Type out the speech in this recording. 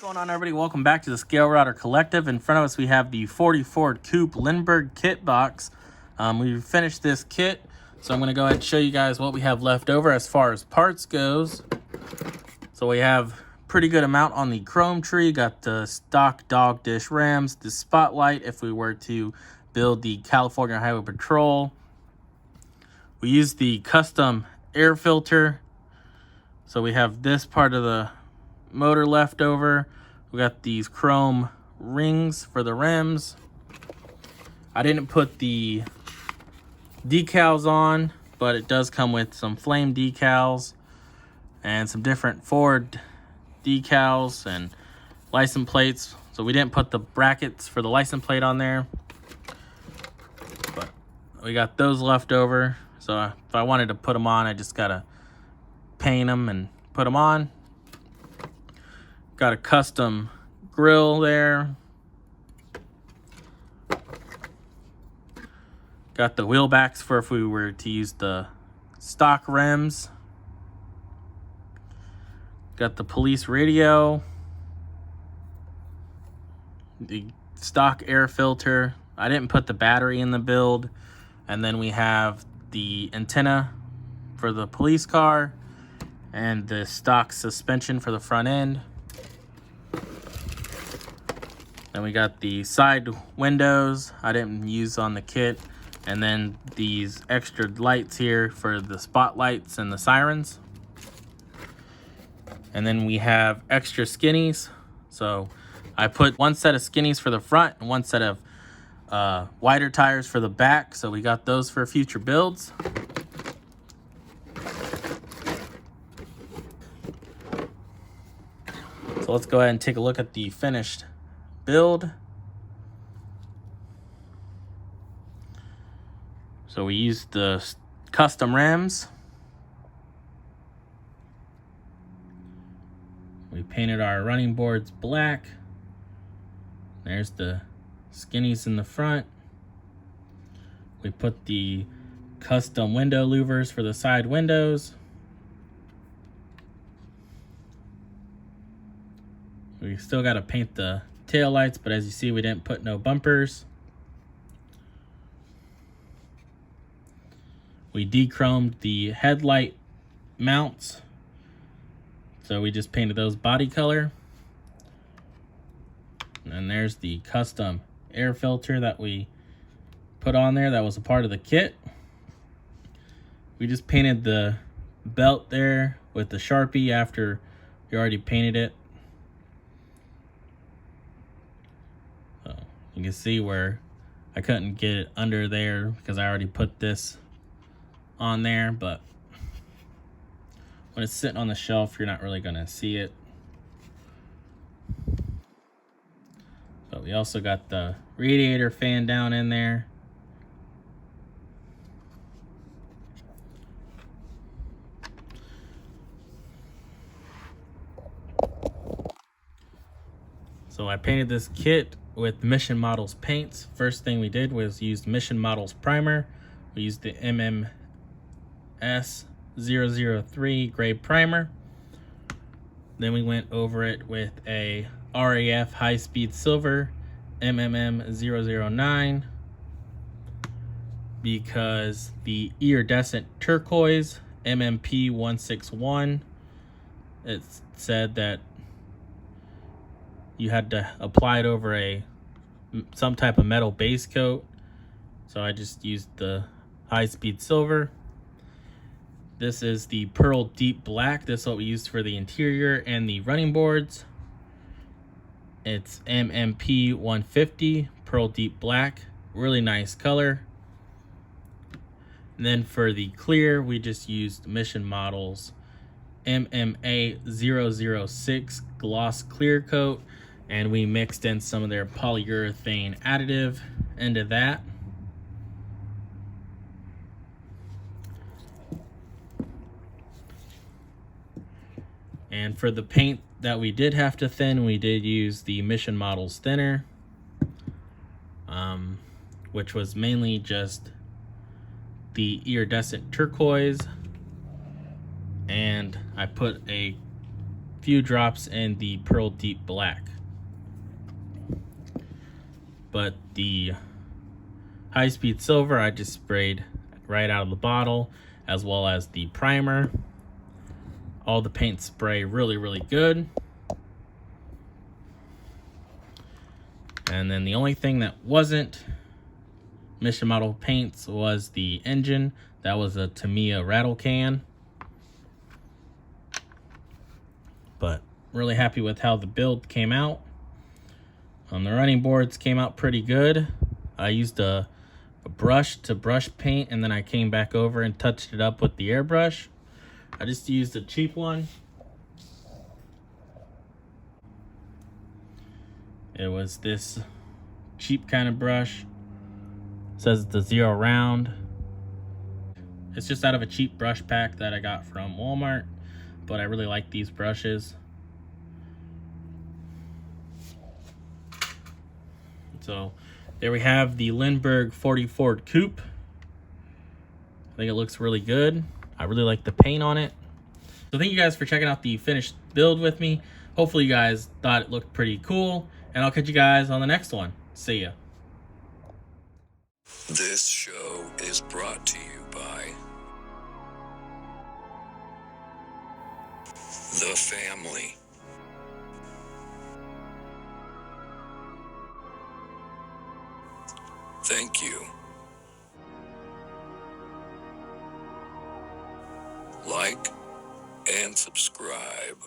What's going on, everybody? Welcome back to the Scale Router Collective. In front of us we have the 40 Ford Coupe Lindberg kit box. We finished this kit, so I'm going to go ahead and show you guys what we have left over as far as parts goes. So we have pretty good amount on the chrome tree. Got the stock dog dish rims, the spotlight if we were to build the California Highway Patrol. We used the custom air filter, so we have this part of the motor left over. We got these chrome rings for the rims. I didn't put the decals on, but it does come with some flame decals and some different Ford decals and license plates. So we didn't put the brackets for the license plate on there, but we got those left over. So if I wanted to put them on, I just gotta paint them and put them on. Got a custom grill there. Got the wheel backs for if we were to use the stock rims. Got the police radio. The stock air filter. I didn't put the battery in the build. And then we have the antenna for the police car and the stock suspension for the front end. Then we got the side windows I didn't use on the kit, and then these extra lights here for the spotlights and the sirens. And then we have extra skinnies. So I put one set of skinnies for the front and one set of wider tires for the back. So we got those for future builds. So let's go ahead and take a look at the finished build. So we used the custom rims. We painted our running boards black. There's the skinnies in the front. We put the custom window louvers for the side windows. We still got to paint the tail lights, but as you see, we didn't put no bumpers. We de-chromed the headlight mounts, so we just painted those body color. And there's the custom air filter that we put on there that was a part of the kit. We just painted the belt there with the Sharpie after we already painted it. You can see where I couldn't get it under there because I already put this on there, but when it's sitting on the shelf, you're not really gonna see it. But we also got the radiator fan down in there. So I painted this kit with Mission Models paints. First thing we did was use Mission Models primer. We used the MMS003 gray primer. Then we went over it with a RAF high-speed silver MMM009 because the iridescent turquoise MMP161, it said that you had to apply it over some type of metal base coat. So I just used the high-speed silver. This is the pearl deep black. This is what we used for the interior and the running boards. It's MMP 150 pearl deep black. Really nice color. And then for the clear, we just used Mission Models MMA 006 gloss clear coat, and we mixed in some of their polyurethane additive into that. And for the paint that we did have to thin, we did use the Mission Models thinner, which was mainly just the iridescent turquoise. And I put a few drops in the Pearl Deep Black. But the High Speed Silver I just sprayed right out of the bottle, as well as the primer. All the paints spray really good. And then the only thing that wasn't Mission Model paints was the engine. That was a Tamiya rattle can. But really happy with how the build came out. The running boards came out pretty good. I used a brush to brush paint, and then I came back over and touched it up with the airbrush. I just used a cheap one. It was this cheap kind of brush. It says it's a 0 round. It's just out of a cheap brush pack that I got from Walmart, but I really like these brushes. So there we have the Lindberg 40 Ford Coupe. I think it looks really good. I really like the paint on it. So thank you guys for checking out the finished build with me. Hopefully you guys thought it looked pretty cool, and I'll catch you guys on the next one. See ya. This show is brought to you by The Family. Thank you. Like and subscribe.